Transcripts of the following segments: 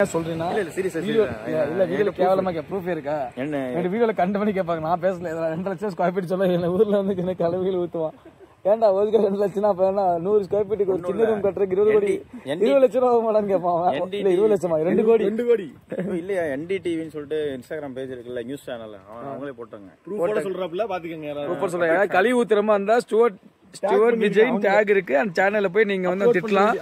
சொல்றீங்கன்னா வீடியோல கேவலமா ப்ரூஃப் இருக்கா? என்ன வீடியோல கண்டு பண்ணி கேட்பாங்க. நான் பேசல 2 லட்சம் ஸ்கொயர் ஃபீட் சொல்ல என்ன ஊர்ல வந்து எனக்கு கலவையில் ஊத்துவான். ஏன்டா ஒதுக்க 2 லட்சம் அப்ப என்ன 100 ஸ்கொயர் ஃபீட்டுக்கு ஒரு சின்ன ரூம் கட்டுறதுக்கு 20 கோடி 20 லட்சம் ரூபா ஆகுமாடான்னு கேட்பான். இல்ல 20 லட்சமா 2 கோடி இல்லையா? NDTVன்னு சொல்லிட்டு இன்ஸ்டாகிராம் பேஜ் இருக்குல்ல, நியூஸ் சேனல், அவங்களே போட்டாங்க. ப்ரூஃபோட சொல்றாப்ல பாத்துக்கங்க. ப்ரூஃபோட சொல்றாங்க. கழுவி ஊத்துறமா இருந்தா ஸ்டூவர்ட் விஜய் டாக் இருக்கு. அந்த சேனல்ல போய் நீங்க வந்து திட்டலாம்.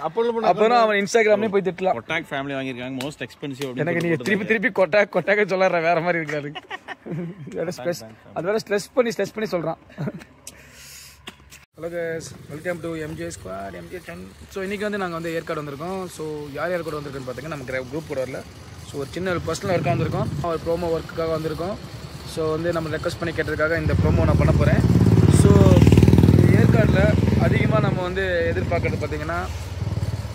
அப்புறம் அவன் இன்ஸ்டாகிராம்லயே போய் திட்டலாம். கொட்டாக் ஃபேமிலி வாங்கிருக்காங்க, மோஸ்ட் எக்ஸ்பென்சிவ். எனக்கு நீங்க திருப்பி கொட்டாக் சொல்ற வேற மாதிரி இருக்காரு. அது வேற ஸ்ட்ரெஸ் பண்ணி சொல்றான். Hello guys, welcome to MJ squad MJ10. So இன்றைக்கி வந்து நாங்கள் வந்து ஏற்காடு வந்திருக்கோம். ஸோ யார் கூட வந்திருக்குன்னு பார்த்தீங்கன்னா நம்ம குரூப் கூட வரல. ஸோ ஒரு சின்ன பர்சனல் ஒர்க்காக வந்திருக்கோம். ஒரு ப்ரோமோ ஒர்க்குக்காக வந்திருக்கோம். ஸோ வந்து நம்ம ரெக்வஸ்ட் பண்ணி கேட்டதுக்காக இந்த ப்ரோமோ நான் பண்ண போகிறேன். ஸோ ஏற்காடில் அதிகமாக நம்ம வந்து எதிர்பார்க்கறது பார்த்தீங்கன்னா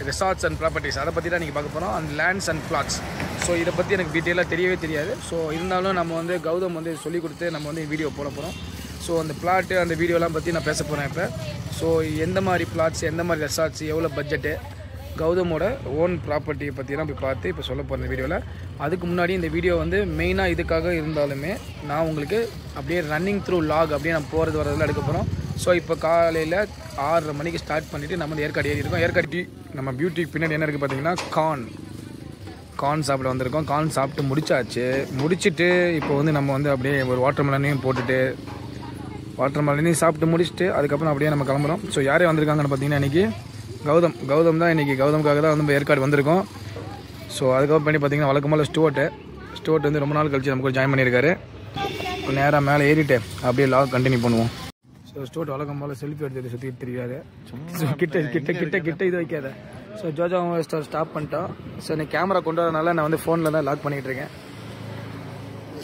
ரிசார்ட்ஸ் அண்ட் ப்ராப்பர்ட்டிஸ், அதை பற்றி தான் நீங்கள் பார்க்க போகிறோம். And lands and plots. So இதை பற்றி எனக்கு டீட்டெயிலாக தெரியவே தெரியாது. ஸோ இருந்தாலும் நம்ம வந்து கௌதம் வந்து சொல்லிக் கொடுத்து நம்ம வந்து வீடியோ போட போகிறோம். ஸோ அந்த பிளாட்டு அந்த வீடியோலாம் பற்றி நான் பேச போகிறேன் இப்போ. ஸோ எந்த மாதிரி பிளாட்ஸ், எந்த மாதிரி ரெசார்ட்ஸ், எவ்வளோ பட்ஜெட்டு, கௌதமோட ஓன் ப்ராப்பர்ட்டியை பற்றிலாம் போய் பார்த்து இப்போ சொல்ல போகிறேன் இந்த வீடியோவில். அதுக்கு முன்னாடி இந்த வீடியோ வந்து மெயினாக இதுக்காக இருந்தாலுமே நான் உங்களுக்கு அப்படியே ரன்னிங் த்ரூ லாக் அப்படியே நான் போகிறது வரதில் எடுக்க போகிறோம். ஸோ இப்போ காலையில் 6:30 மணிக்கு ஸ்டார்ட் பண்ணிவிட்டு நம்ம வந்து ஏற்காடு ஏறி இருக்கோம். ஏற்காடு நம்ம பியூட்டிக்கு பின்னாடி என்ன இருக்குது பார்த்தீங்கன்னா கார்ன் சாப்பிட வந்திருக்கோம். கார்ன் சாப்பிட்டு முடிச்சுட்டு இப்போ வந்து நம்ம வந்து அப்படியே ஒரு வாட்டர் மெலனையும் போட்டுட்டு சாப்பிட்டு முடிச்சுட்டு அதுக்கப்புறம் அப்படியே நம்ம கிளம்புறோம். ஸோ யாரே வந்திருக்காங்கன்னு பார்த்தீங்கன்னா இன்றைக்கி கௌதம் தான். இன்றைக்கி கௌதமுக்காக தான் வந்து ஏற்காடு வந்திருக்கோம். ஸோ அதுக்கப்புறம் பண்ணி பார்த்தீங்கன்னா வழக்கமாக ஸ்டூவர்ட் வந்து ரொம்ப நாள் கழிச்சு நமக்கு ஜாயின் பண்ணியிருக்காரு. நேராக மேலே ஏறிட்டு அப்படியே லாக் கண்டினியூ பண்ணுவோம். ஸோ ஸ்டூவர்ட் வழக்கம் போல் செல்ஃபி எடுத்துகிட்டு சுற்றிட்டு தெரியாது. கிட்ட இது வைக்காத. ஸோ ஜோஜா ஸ்டாப் பண்ணிட்டோம். ஸோ நீ கேமரா கொண்டு வரதுனால நான் வந்து ஃபோனில் தான் லாக் பண்ணிகிட்டு இருக்கேன்.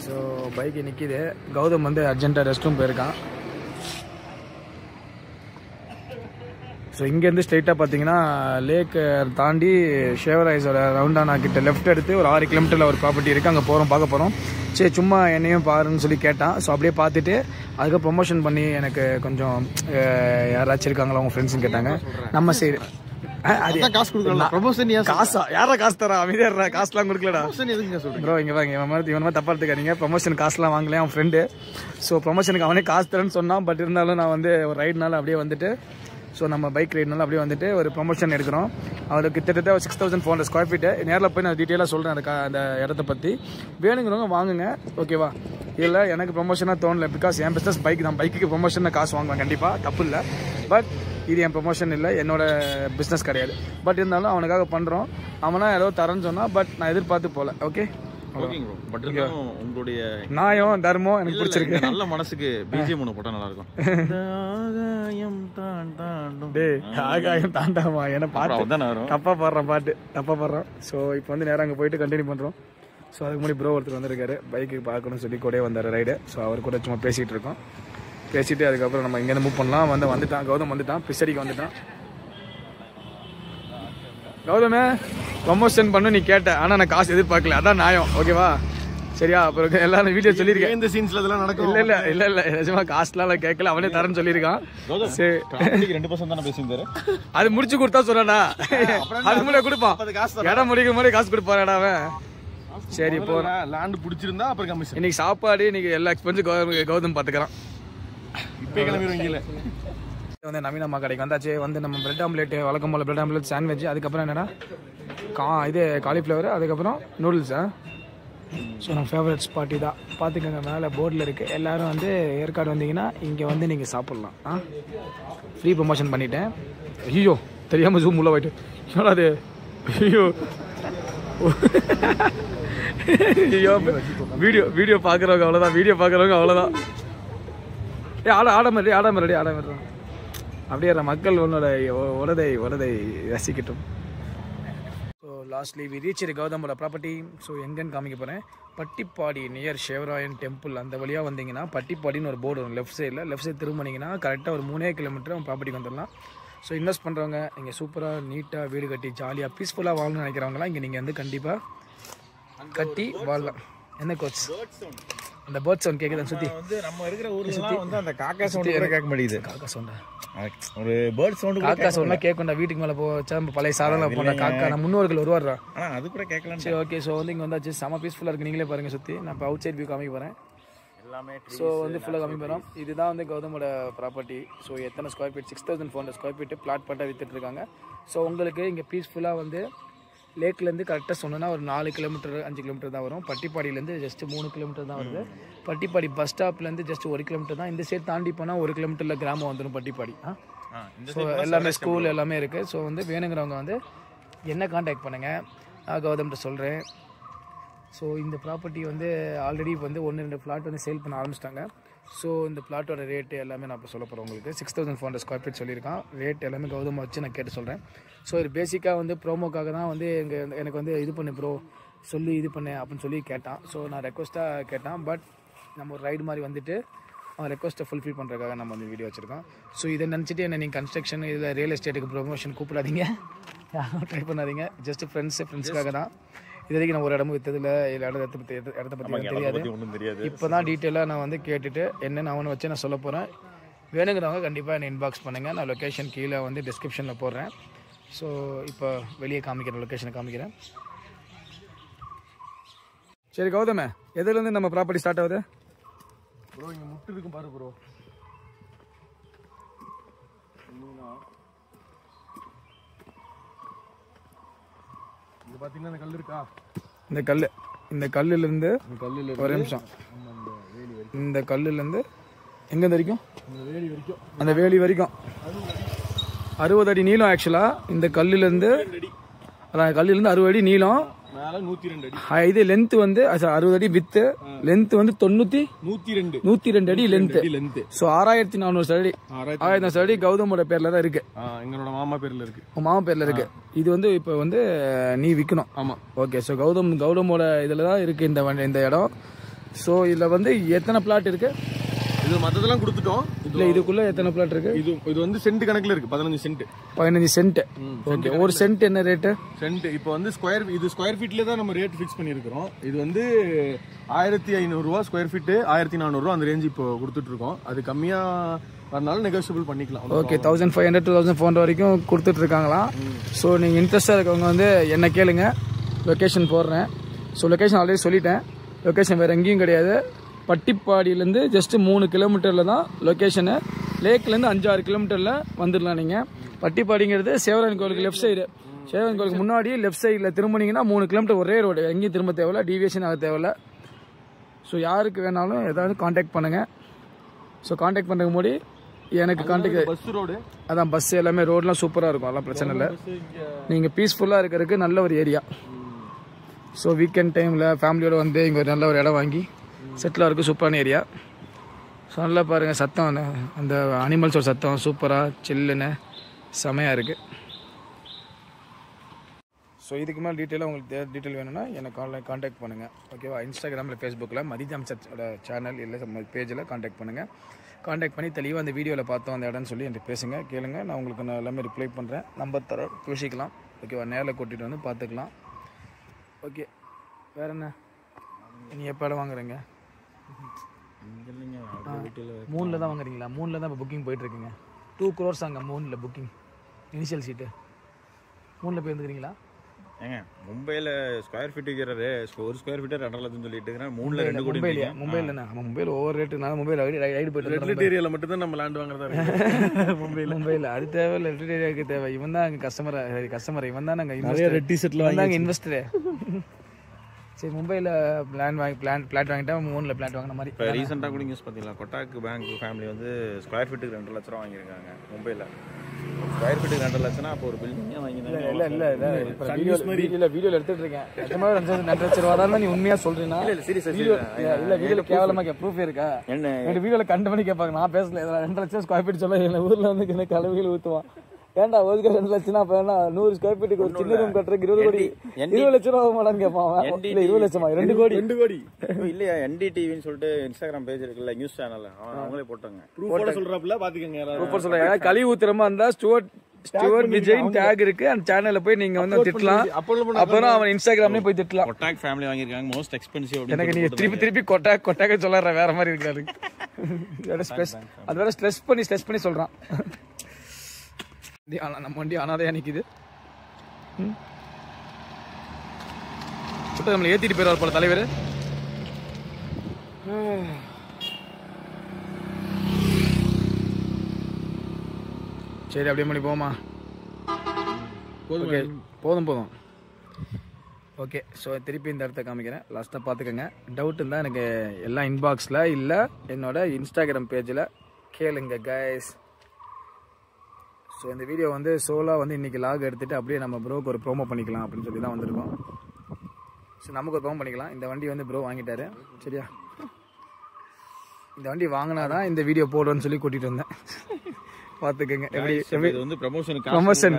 ஸோ பைக்கு நிற்கிது. கௌதம் வந்து அர்ஜென்ட்டாக ரெஸ்ட் ரூம் போயிருக்கான். ஸோ இங்கேருந்து ஸ்ட்ரெயிட்டாக பார்த்தீங்கன்னா லேக் தாண்டி ஷேவராய்ஸோட ரவுண்டானா கிட்ட லெஃப்ட் எடுத்து ஒரு 6 கிலோமீட்டரில் ஒரு ப்ராப்பர்ட்டி இருக்குது. அங்கே பார்க்க போகிறோம். சரி சும்மா என்னையும் பாருன்னு சொல்லி கேட்டான். ஸோ அப்படியே பார்த்துட்டு அதுக்கு ப்ரொமோஷன் பண்ணி எனக்கு கொஞ்சம் யாராச்சும் இருக்காங்களா உங்கள் ஃப்ரெண்ட்ஸுன்னு கேட்டாங்க. நம்ம சைடு காசு கொடுக்கலாம். ப்ரமோஷன் காசா? யாரா காசு தரா? அமைதியா காசுலாம் கொடுக்கலடா ப்ரோ. இங்கே வாங்க, இவன் மாதிரி தப்பா எடுத்துக்காதீங்க. ப்ரொமோஷன் காசுலாம் வாங்கலையே அவன் ஃப்ரெண்டு. ஸோ ப்ரொமோஷனுக்கு அவனே காசு தரேன்னு சொன்னான். பட் இருந்தாலும் நான் வந்து ஒரு ரைடுனால அப்படியே வந்துட்டு, ஸோ நம்ம பைக் ரைடுனால அப்படியே வந்துட்டு ஒரு ப்ரொமோஷன் எடுக்கிறோம். அதில் கிட்டத்தட்ட 6400 ஸ்கொயர் ஃபீட்டு. நேரில் போய் நான் டீட்டெயிலாக சொல்கிறேன் அந்த இடத்த பற்றி. வேணுங்கிறவங்க வாங்குங்க, ஓகேவா? இல்லை எனக்கு ப்ரொமோஷனாக தோணலை. பிகாஸ் என் பிஸ்னஸ் பைக் தான். பைக்குக்கு ப்ரொமோஷன் காசு வாங்குவேன் கண்டிப்பாக, தப்பு இல்லை. பட் இது என் ப்ரொமோஷன் இல்லை, என்னோட பிஸ்னஸ் கிடையாது. பட் இருந்தாலும் அவனுக்காக பண்ணுறோம். அவனா ஏதோ தரேன்னு சொன்னால், பட் நான் எதிர்பார்த்து போகல. ஓகே, உங்களுடைய நியாயம் தர்மம் எனக்கு பிடிச்சிருக்கு. நல்ல மனசுக்கு BGM ஒன்று போட்டா நல்லா இருக்கும். ஆகாயம் தாண்டாமா என்ன பாட்டு தப்பா பாடுறோம். ஸோ இப்போ வந்து நேரம் அங்கே போயிட்டு கண்டினியூ பண்ணுறோம். ஸோ அதுக்கு முன்னாடி ப்ரோ ஒருத்தர் வந்திருக்காரு, பைக்கு பார்க்கணும்னு சொல்லி கூட வந்தார் ரைடு. ஸோ அவர் கூட சும்மா பேசிகிட்டு இருக்கோம். பேசிட்டு அதுக்கப்புறம் நம்ம இங்கேருந்து மூவ் பண்ணலாம். வந்துட்டான் கௌதம் வந்துட்டான், பிசரிக்கு வந்துட்டான். கௌதமே ப்ரொமோஷன் பண்ணு நீ கேட்ட, ஆனால் நான் காசு எதிர்பார்க்கல, அதான் நியாயம், ஓகேவா? சரியா? அப்புறம் எல்லாரும் வீடியோ சொல்லியிருக்கேன். இந்த சீன்ஸ்ல இதெல்லாம் நடக்கும். இல்ல நிஜமா காசுலாம் கேட்கல, அவனே தரேன்னு சொல்லியிருக்கான். சரி 2% தானே பேசியிருந்தாரு. அது முடிச்சு கொடுத்தா சொல்லணா, அது முன்னாடி கொடுப்பான். இடம் முடிக்கிற மாதிரி காசு கொடுப்பாடா அவன். சரி இப்போ லேண்ட் பிடிச்சிருந்தா அப்புறம் கமிஷன். இன்னைக்கு சாப்பாடு, இன்னைக்கு எல்லா எக்ஸ்பென்ஸும் கௌதம் பார்த்துக்கிறான். இப்போ கிளம்பிடுவீங்கல்ல. வந்து நவீனம்மா கடைக்கு வந்தாச்சு. வந்து நம்ம பிரெட் ஆம்லேட், வழக்கம் போல பிரெட் ஆம்லேட், சாண்ட்விச், அதுக்கப்புறம் என்னன்னா இது காலிஃப்ளவர், அதுக்கப்புறம் நூடுல்ஸா. ஸோ நம்ம ஃபேவரட் ஸ்பாட் தான், பார்த்துக்கோங்க மேலே போர்டில் இருக்குது. எல்லோரும் வந்து ஏற்காடு வந்தீங்கன்னா இங்கே வந்து நீங்கள் சாப்பிட்லாம். ஃப்ரீ ப்ரொமோஷன் பண்ணிட்டேன். ஐயோ தெரியாமல் ஜூம் உள்ள போயிட்டு என்னடா அது? ஐயோ வீடியோ பார்க்குறவங்க அவ்வளோதான். ஆடாம ரெடி அப்படியே மக்கள் உனதை ரசிக்கட்டும். ஸோ லாஸ்ட்லி வி ரீச் கௌதமோட ப்ராப்பர்ட்டி. ஸோ எங்கன்னு காமிக்க போகிறேன். Pattipadi near Shevaroyan temple. அந்த வழியாக வந்தீங்கன்னா பட்டிப்பாடின்னு ஒரு போர்டு வரும் லெஃப்ட் சைடு திரும்பினீங்கன்னா கரெக்டாக ஒரு 3 கிலோமீட்டர் அவன் ப்ராப்பர்ட்டிக்கு வந்துடலாம். ஸோ இன்வெஸ்ட் பண்ணுறவங்க, இங்கே சூப்பராக நீட்டாக வீடு கட்டி ஜாலியாக பீஸ்ஃபுல்லாக வாழணும்னு நினைக்கிறவங்களாம் இங்கே நீங்கள் வந்து கண்டிப்பாக கட்டி வாழலாம். என்ன கோச்? அந்த பேர்ட் சவுண்ட் கேக்குது சுத்தி வந்து நம்ம இருக்கிற ஊர்லலாம் வந்து அந்த காக்கா சவுண்ட் கூட கேட்க மாட்டேங்குது. காக்கா சவுண்டா? ஒரு பேர்ட் சவுண்ட் கூட காக்கா சவுண்ட்லாம் கேட்கும்டா. வீட்டுக்கு மேலே வச்சா பழைய சாதனை போன காக்கா நம்ம முன்னோர்கள் வருவாரா. ஆனா அது கூட கேட்கலாம். சரி ஓகே. ஸோ வந்து இங்கே வந்தாச்சு, செம பீஸ்ஃபுல்லாக இருக்குது. நீங்களே பாருங்கள் சுற்றி. நான் இப்போ அவுட் சைட் வியூ காமிக்க போகிறேன். எல்லாமே ஸோ வந்து ஃபுல்லாக காமிக்க போகிறோம். இதுதான் வந்து கௌதமோட ப்ராப்பர்ட்டி. ஸோ எத்தனை square feet? 6400 square feet plot patta விற்றுட்ருக்காங்க. ஸோ உங்களுக்கு இங்கே பீஸ்ஃபுல்லாக வந்து லேக்லேருந்து கரெக்டாக சொன்னோன்னா ஒரு 4 கிலோமீட்டர் 5 கிலோமீட்டர் தான் வரும். பட்டிப்பாடியிலேருந்து ஜஸ்ட் 3 கிலோமீட்டர் தான் வருது. பட்டிப்பாடி பஸ் ஸ்டாப்லேருந்து ஜஸ்ட் 1 கிலோமீட்டர் தான். இந்த சைடு தாண்டி போனால் 1 கிலோமீட்டரில் கிராமம் வந்துடும் பட்டிப்பாடி. ஸோ எல்லாமே ஸ்கூல் எல்லாமே இருக்குது. ஸோ வந்து வேணுங்கிறவங்க வந்து என்ன காண்டாக்ட் பண்ணுங்கள், நான் கௌதம்கிட்ட சொல்கிறேன். ஸோ இந்த ப்ராப்பர்ட்டி வந்து ஆல்ரெடி வந்து 1-2 ஃப்ளாட் வந்து சேல் பண்ண ஆரம்பிச்சிட்டாங்க. ஸோ இந்த பிளாட்டோட ரேட்டு எல்லாமே நான் இப்போ சொல்ல போகிறேன் உங்களுக்கு. 6400 ஸ்கொயர் ஃபீட் சொல்லியிருக்கான். ரேட் எல்லாமே கௌதம் வச்சு நான் கேட்டு சொல்கிறேன். ஸோ இது பேசிக்காக வந்து ப்ரோமோக்காக தான் வந்து எனக்கு வந்து இது பண்ணு ப்ரோ சொல்லி இது பண்ணு அப்படின்னு சொல்லி கேட்டான். ஸோ நான் ரெக்வஸ்ட்டாக கேட்டான். பட் நம்ம ஒரு ரைடு மாதிரி வந்துட்டு அவன் ரெக்வஸ்ட்டை ஃபுல்ஃபில் பண்ணுறதுக்காக நம்ம வந்து வீடியோ வச்சுருக்கோம். ஸோ இதை நினச்சிட்டு என்ன நீங்கள் கன்ஸ்ட்ரக்ஷன் இதில் ரியல் எஸ்டேட்டுக்கு ப்ரொமோஷன் கூப்பிடாதீங்க, யாரும் ட்ரை பண்ணாதீங்க. ஜஸ்ட் ஃப்ரெண்ட்ஸுக்காக தான். இது வரைக்கும் நான் ஒரு இடமும் விற்றதில்லை, இடத்த பற்றி தெரியாது. இப்போ தான் டீட்டெயிலாக நான் வந்து கேட்டுட்டு என்னென்னு அவனை வச்சு நான் சொல்ல போகிறேன். வேணுங்கிறவங்க கண்டிப்பாக என்னை இன்பாக்ஸ் பண்ணுங்கள். நான் லொக்கேஷன் கீழே வந்து டிஸ்கிரிப்ஷனில் போடுறேன். ஸோ இப்போ வெளியே காமிக்கிறேன், லொக்கேஷனை காமிக்கிறேன். சரி கௌதமே, எதுலேருந்து நம்ம ப்ராப்பர்ட்டி ஸ்டார்ட் ஆகுது ப்ரோ? இங்கே முட்டு இருக்கும் பாரு ப்ரோ. இது பார்த்தீங்கன்னா இந்த கல் இருக்கா, இந்த கல்லுலேருந்து ஒரு நிமிஷம், இந்த கல்லுலேருந்து எங்கே வரைக்கும்? அந்த வேலி வரைக்கும் 60 அடி நீளம். ஆக்சுவலாக இந்த கல்லுலேருந்து 60 அடி நீளம். இது லென்த் வந்து 60 அடி வித்து, லென்த் வந்து 102 அடி லென்த். ஸோ 6400 அடி. 1400 அடி கௌதமோட பேர்ல தான் இருக்கு, எங்களோட மாமா பேர்ல இருக்கு. மாமா பேர்ல இருக்கு. இது வந்து இப்போ வந்து நீ விற்கணும். ஆமா ஓகே. ஸோ கௌதமோட இதில் தான் இருக்கு இந்த இடம். ஸோ இதில் வந்து எத்தனை பிளாட் இருக்கு? இது மற்றதெல்லாம் கொடுத்துட்டோம். இல்லை இதுக்குள்ள எத்தனை பிளாட் இருக்கு? இது வந்து சென்ட் கணக்குல இருக்கு. 15 சென்ட். ஓகே. ஒரு சென்ட் என்ன ரேட்டு? சென்ட் இப்போ வந்து ஸ்கொயர் ஃபீட்ல தான் நம்ம ரேட் ஃபிக்ஸ் பண்ணியிருக்கிறோம். இது வந்து 1500 ரூபா ஸ்கொயர் ஃபீட்டு, 1400 ரூபா அந்த ரேஞ்ச் இப்போ கொடுத்துட்டு இருக்கோம். அது கம்மியா வரனால நெகோஷியபிள் பண்ணிக்கலாம். ஓகே. 1500 to 2400 வரைக்கும் கொடுத்துட்டு இருக்காங்களா? ஸோ நீங்கள் இன்ட்ரெஸ்டாக இருக்கவங்க வந்து என்ன கேளுங்க, லொக்கேஷன் போடுறேன். ஸோ லொக்கேஷன் ஆல்ரெடி சொல்லிட்டேன். லொக்கேஷன் வேறு எங்கேயும் கிடையாது. பட்டிப்பாடியிலேருந்து ஜஸ்ட் 3 கிலோமீட்டரில் தான் லொக்கேஷனு. லேக்லேருந்து 5-6 கிலோமீட்டரில் வந்துடலாம் நீங்கள். பட்டிப்பாடிங்கிறது சேவரன் கோயிலுக்கு லெஃப்ட் சைடு. சேவரன் கோயிலுக்கு முன்னாடி லெஃப்ட் சைடில் திரும்பினீங்கன்னா 3 கிலோமீட்டர் ஒரே ரோடு. எங்கேயும் திரும்ப தேவையில்ல, டீவியேஷன் ஆக தேவையில்ல. ஸோ யாருக்கு வேணாலும் ஏதாவது காண்டாக்ட் பண்ணுங்கள். ஸோ காண்டாக்ட் பண்ணுறதுக்கு முன்னாடி எனக்கு காண்டாக்ட் பஸ் ரோடு, அதான் பஸ் எல்லாமே ரோடெலாம் சூப்பராக இருக்கும், அதெல்லாம் பிரச்சனை இல்லை. நீங்கள் பீஸ்ஃபுல்லாக இருக்கிறதுக்கு நல்ல ஒரு ஏரியா. ஸோ வீக்கெண்ட் டைமில் ஃபேமிலியோடு வந்து இங்கே ஒரு நல்ல ஒரு இடம் வாங்கி செட்டிலாக இருக்குது. சூப்பரான ஏரியா. ஸோ நல்லா பாருங்கள், சத்தம் அந்த அனிமல்ஸோட சத்தம் சூப்பராக சில்லுன்னு செமையாக இருக்குது. ஸோ இதுக்கு மேலே டீட்டெயிலாக உங்களுக்கு டீட்டெயில் வேணும்னா எனக்கு காண்டாக்ட் பண்ணுங்கள். ஓகேவா? இன்ஸ்டாகிராமில் ஃபேஸ்புக்கில் மதிஜாம் சர்ச்சோட சேனல் இல்லை பேஜில் காண்டாக்ட் பண்ணுங்கள். காண்டாக்ட் பண்ணி தெளிவாக அந்த வீடியோவில் பார்த்தோம் அந்த இடம்னு சொல்லி என்கிட்ட பேசுங்க, கேளுங்க. நான் உங்களுக்கு நான் எல்லாமே ரிப்ளை பண்ணுறேன். நம்பர் தர பேசிக்கலாம். ஓகேவா? நேரில் கூட்டிகிட்டு வந்து பார்த்துக்கலாம். ஓகே. வேறு என்ன, நீ எப்போ இடம் வாங்குறீங்க? 3 தான் வாங்குறீங்களா? 3 தான் இப்போ புக்கிங் போயிட்டுருக்குங்க. 2 crores அங்கே 3 புக்கிங் இனிஷியல் சீட்டு. 3 போய் இருந்துக்கிறீங்களா? ஏங்க மும்பையில் ஸ்கொயர் ஃபீட் விற்கிறாரு, ஒரு ஸ்கொயர் ஃபீட்டு 2 லட்சம் சொல்லிட்டு இருக்கிறேன். 3ல 2 கோடி. மும்பையில் நம்ம மும்பையில் ஓவர் ரேட்டு. நான் மும்பையில் ரைடு போயிட்டு ரெட் ஏரியாவில் மட்டும் தான் நம்ம லேண்ட் வாங்குறதா இருக்கு மும்பையில். அது தேவை இல்லை, ரெட் ஏரியாவுக்கு தேவை. இவன் தான் அங்கே கஸ்டமர் இவன் தான் நாங்கள் நிறைய ரெட் டிஷர்ட்ல நாங்கள் இன்வெஸ்டரே. சரி மும்பையில் பிளாட் வாங்கிட்டா 3ல பிளாட் வாங்கின மாதிரி. இப்போ ரீசெண்டாக கூட நியூஸ் பார்த்தீங்களா, கொட்டாக் பேங்க் ஃபேமிலி வந்து ஸ்கொயர் ஃபீட்டுக்கு 2 லட்சம் ரூபா வாங்கியிருக்காங்க மும்பையில். ஸ்கொயர் ஃபீட்டுக்கு 2 லட்சம்னா அப்போ ஒரு பில்டிங்கே வாங்கினாங்க. இல்லை வீடியோவில் எடுத்துகிட்டு இருக்கேன். நிஜமாவே 2 லட்சம் ரூபா தான் நீ உண்மையாக சொல்கிறீங்கன்னா? இல்லை வீடியோவில் கேவலமாக ப்ரூஃபே இருக்கா? என்ன வீடியோவில் கண்டு பண்ணி கேட்பாங்க. நான் பேசல. 2 லட்சம் ஸ்கொயர் ஃபீட் சொல்ல எங்கள் ஊரில் வந்து எனக்கு கலவைகள் ஊற்றுவான். ஏன்டா ஒதுக்க 2 லட்சம் அப்ப என்ன 100 ஸ்கொயர் ஃபீட்டுக்கு ஒரு சின்ன ரூம் கட்டுறதுக்கு 20 கோடி 20 லட்சம் ரூபா மாட்டான்னு கேட்பான். இல்ல 20 லட்சமா? 2 கோடி இல்லையா? NDTVன்னு சொல்லிட்டு இன்ஸ்டாகிராம் பேஜ் இருக்குல்ல, நியூஸ் சேனல், அவங்களே போட்டாங்க. ப்ரூஃபோட சொல்றாப்ல பாத்துக்கங்க. ப்ரூஃபோட சொல்றாங்க. கழிவு ஊத்துறமா இருந்தா ஸ்டூவர்ட் ஸ்டுவர்ட் விஜய் டேக் இருக்கு அந்த சேனல்ல போய் நீங்க வந்து திட்டலாம். அப்புறம் அவன் இன்ஸ்டாகிராம்லயே போய் திட்டலாம். கொட்டாக் ஃபேமிலி வாங்கிருக்காங்க மோஸ்ட் எக்ஸ்பென்சிவ். எனக்கு நீங்க திருப்பி கொட்டாக சொல்ற வேற மாதிரி இருக்காரு. அது வேற ஸ்ட்ரெஸ் பண்ணி சொல்றான். நம்ம வண்டி அனாதையா நிக்குது. நம்மளை ஏத்திட்டு போயிடுவார் போல தலைவர். சரி அப்படியே பண்ணி போமா. ஓகே போதும். ஓகே ஸோ திருப்பி இந்த இடத்த காமிக்கிறேன். லாஸ்ட்டாக பார்த்துக்கோங்க. டவுட் இருந்தால் எனக்கு எல்லாம் இன்பாக்ஸில் இல்லை என்னோட இன்ஸ்டாகிராம் பேஜில் கேளுங்க கைஸ். ஸோ இந்த வீடியோ வந்து சோலாக வந்து இன்றைக்கி லாக் எடுத்துகிட்டு அப்படியே நம்ம ப்ரோக்கு ஒரு ப்ரோமோ பண்ணிக்கலாம் அப்படின்னு சொல்லி தான் வந்திருக்கோம். ஸோ நமக்கு ஒரு ப்ரோமோ பண்ணிக்கலாம். இந்த வண்டி வந்து ப்ரோ வாங்கிட்டாரு. சரியா, இந்த வண்டி வாங்கினா தான் இந்த வீடியோ போடுவேன்னு சொல்லி கூட்டிகிட்டு வந்தேன். பாத்துக்கங்க. எப்படி வந்து ப்ரமோஷன்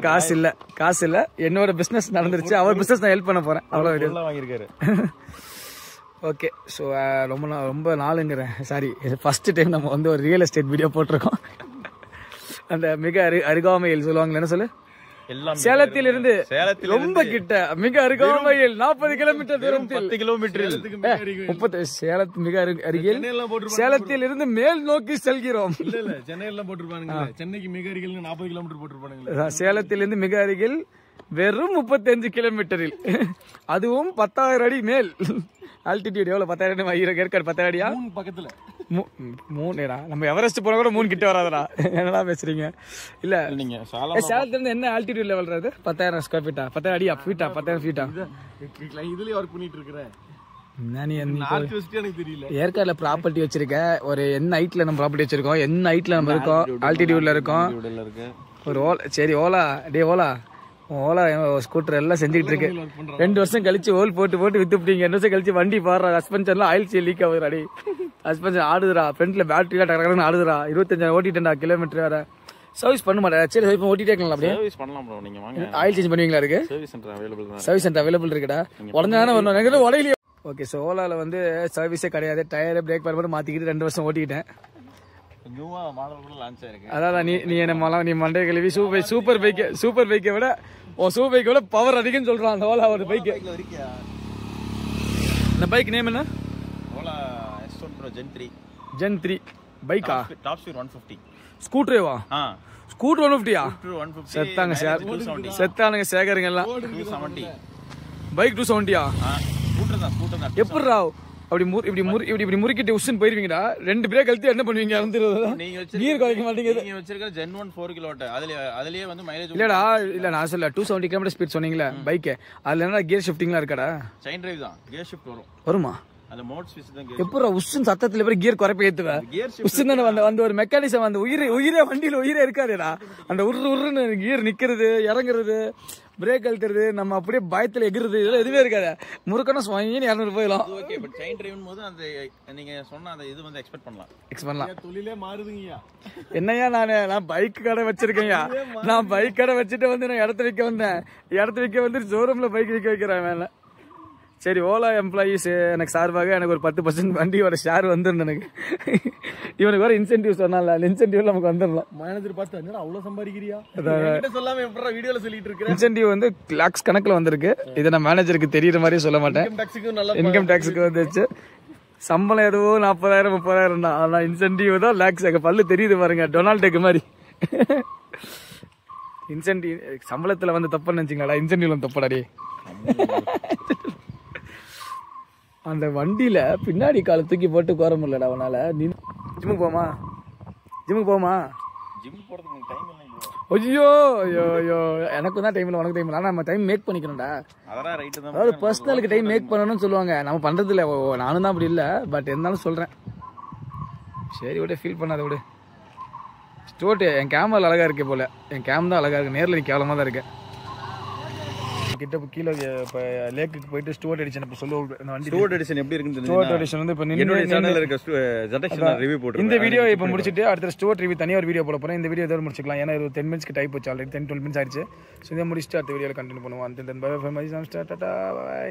காசு இல்ல என்னோட பிசினஸ் நடந்துருச்சு. அவர் பிசினஸ் நான் ஹெல்ப் பண்ண போறேன். அவ்வளவு வாங்கியிருக்காரு. ஓகே ஸோ ரொம்ப நாளுங்கிறேன். சாரி, ஃபர்ஸ்ட் டைம் நம்ம வந்து ஒரு ரியல் எஸ்டேட் வீடியோ போட்டிருக்கோம். அந்த மிக அருகாமையில் சொல்லுவாங்க என்ன சொல்லு, சேலத்தில் இருந்து ரொம்ப கிட்ட மிக அருகாமையில் 40 கிலோமீட்டர் தூரத்தில் 10 கிலோமீட்டர் 30 சேலத்தில் மிக அருகில் சேலத்தில் இருந்து மேல் நோக்கி செல்கிறோம். இல்ல சென்னையில போட்டுருப்பானுங்க. சென்னைக்கு மிக அருகில் 40 கிலோமீட்டர் போட்டுருப்பானுங்க. சேலத்தில் இருந்து மிக அருகில் வெறும் 35 கிலோமீட்டரில், அதுவும் 10,000 அடி மேல் ஆல்டிடியூட். எவ்வளவு 10,000 அடி? ஏற்காடு 10,000 அடியா? பக்கத்துல 3 நம்ம எவரெஸ்ட் போனா கூட 3 கிட்ட வராதடா. என்னடா பேசுறீங்க? இல்ல நீங்க சேலத்துல இருந்து என்ன ஆல்டிடியூட் லெவல் வருது? 10,000 ஸ்கொயர் ஃபீட்டா? 10,000 அடியா? ஃபீட்டா? 10,000 ஃபீட்டா? இதுலயே வர்க் பண்ணிட்டு இருக்கேன். எனக்கு தெரியல. ஏற்காடுல ப்ராப்பர்ட்டி வச்சிருக்க ஒரு என்ன ஹைட்ல நம்ம ப்ராப்பர்ட்டி வச்சிருக்கோம், என்ன ஹைட்ல நம்ம இருக்கோம், ஆல்டிடியூட்ல இருக்கோம். ஒரு சரி ஓலா ஸ்கூட்டர் எல்லாம் செஞ்சுக்கிட்டு இருக்கு. 2 வருஷம் கழிச்சு ஓல் போட்டு வித்துப்பிட்டீங்க. 2 வருஷம் கழிச்சு வண்டி பாடுறா, சஸ்பென்ஷன்லாம் ஆயில் லீக் ஆகுதுடா. அடி சஸ்பென்ஷன் ஆடுதுடா, ஃப்ரண்ட்ல பேட்டரி டக்கு ஆடுதுடா. 25 ஓட்டிட்டா கிலோமீட்டர் வேற. சர்வீஸ் பண்ண மாட்டேன். சரி சர்வீஸ் ஓட்டிட்டே இருக்கலாம். அப்படியே சர்வீஸ் பண்ணலாம் ப்ரோ. நீங்க வாங்க. ஆயில் சேஞ்ச் பண்ணுவீங்களா? இருக்கு சர்வீஸ் சென்டர் அவைலபிள் இருக்குடா. உடனே ஒன்னு உடையில. ஓகே ஸோ ஓலால வந்து சர்வீஸே கிடையாது. டயர் பிரேக் பேட் மட்டும் மாத்திக்கிட்டு 2 வருஷம் ஓட்டிக்கிட்டேன். அதான் நீ என்ன நீ மண்டே கழுவி சூப்பர் பைக்கை விட சூப்பர் பைக்கை விட பவர் அதிகம்னு சொல்றான் அந்த ஓலா ஒரு பைக். இந்த பைக் நேம் என்ன? ஓலா S1 Pro Gen 3 பைக்கா? Top speed 150. ஸ்கூட்டரேவா? ஸ்கூட்டர் 150யா? 150 செத்தானுங்க சேகருங்க எல்லாம். 270 பைக் 270யா? ஸ்கூட்டர் தான். எப்படி ராவ் இப்படி முறுக்கிட்டு உஷன் போயிருவீங்கடா. 2 பிரேக் கழுத்து என்ன பண்ணுவீங்க? கியர் குறைக்க மாட்டீங்க. நீங்க வச்சிருக்க Gen 1 4 கிலோவாட். அதுலயே வந்து மைலேஜ் இல்லடா. இல்ல நான் சொல்ல 270 km ஸ்பீட் சொன்னீங்களே பைக், அதுல என்ன கியர் ஷிஃப்டிங்லாம் இருக்காடா? செயின் டிரைவ் தான். கியர் ஷிஃப்ட் வருமா? அந்த மோட் ஸ்விட்ச் தான். எப்பறம் உஷன் சத்தத்துல போய் கியர் குறைப்ப ஏத்துவ? உஷன் தான வந்து ஒரு மெக்கானிசம் வந்து உயிரே வண்டியில உயிரே இருக்காதுடா. அந்த உருன்னு கியர் நிக்கிறது, இறங்குறது, பிரேக் அழுத்துறது, நம்ம அப்படியே பயத்துல எகிறது, இதெல்லாம் எதுவே இருக்காது. முறுக்கணும் 200 போயிடலாம். ஓகே, பட் செயின் டிரைவ் போது அந்த நீங்க சொன்ன அந்த இது வந்து எக்ஸ்பெக்ட் பண்ணலாம். தொழிலே மாறுதுங்கயா. என்னையா நான் பைக் கடை வச்சிருக்கேன்யா. நான் பைக் கடை வச்சுட்டு வந்து நான் இடத்த வைக்க வந்து ஷோரூம்ல பைக் விற்க வைக்கிறேன் மேல. சரி, ஓலா எம்ப்ளாயீஸ் எனக்கு சார்பாக எனக்கு ஒரு 10% வண்டியோட ஷேர் வந்துடும். எனக்கு இவனுக்கு வர இன்சென்டிவ் சொன்னால, இன்சென்டிவ் நமக்கு வந்துடலாம். மேனேஜர் பார்த்து என்னடா அவ்வளவு சம்பாதிக்கிறியா சொல்லாம எப்படா வீடியோல சொல்லிட்டு இருக்கேன். இன்சென்டிவ் வந்து லாக்ஸ் கணக்குல வந்திருக்கு. இதை நான் மேனேஜருக்கு தெரியுற மாதிரி சொல்ல மாட்டேன். இன்கம் டாக்ஸுக்கு வந்துச்சு. சம்பளம் எதுவோ 40,000 30,000 தான். ஆனா இன்சென்டிவ் தான் லாக்ஸ். பல்லு தெரியுது பாருங்க, டொனால்ட் டெக் மாதிரி. இன்சென்டிவ் சம்பளத்துல வந்து தப்புன்னு நினைச்சிங்களா? இன்சென்டிவ்ல தப்படாடி. அந்த வண்டியில பின்னாடி காலை தூக்கி போட்டு கோர முடியலடா அவனால. ஜிம்முக்கு போமா? ஜிம் போறதுக்கு டைம் இல்லை. ஐயோ எனக்கு தான் டைம் இல்லை, உனக்கு டைம் இல்லை. ஆனால் நம்ம டைம் மேக் பண்ணிக்கணும்டா. அதாவது பர்சனலுக்கு டைம் மேக் பண்ணணும்னு சொல்லுவாங்க. நம்ம பண்றது இல்லை. நானும் தான் அப்படி இல்லை. பட் இருந்தாலும் சொல்றேன். சரி விட, ஃபீல் பண்ணாத விடு. ஸ்டோட்டு என் கேமரா அழகா இருக்கே போல. என் கேம் தான் அழகா இருக்கு. நேரில் நீ கேவலமா தான் இருக்கு. கிட்ட கீழே இப்போ லேக்குக்கு போயிட்டு ஸ்டோர்ட் எடிஷன் இப்போ சொல்லுவோம். இந்த வண்டி ஸ்டோர்ட் எடிஷன் எப்படி இருக்குன்னு ஸ்டோர்ட் எடிஷன் வந்து இப்போ என்னோட சேனல்ல இருக்க ஜெட்டக்ஷன் ரிவ்யூ போட்டு இந்த வீடியோ இப்போ முடிச்சிட்டு அடுத்த ஸ்டோர்ட் ரிவ்யூ தனியாக ஒரு வீடியோ போட போறேன். இந்த வீடியோ இதோட முடிச்சுக்கலாம். ஏன்னா இது 10 மினிட்ஸ்க்கு டைப் வச்சு ஆல்ரெடி 10-12 மினிட்ஸ் ஆயிடுச்சு. ஸோ இதை முடிச்சுட்டு அடுத்த வீடியோவில் கண்டினியூ பண்ணுவோம். அந்த பை பை.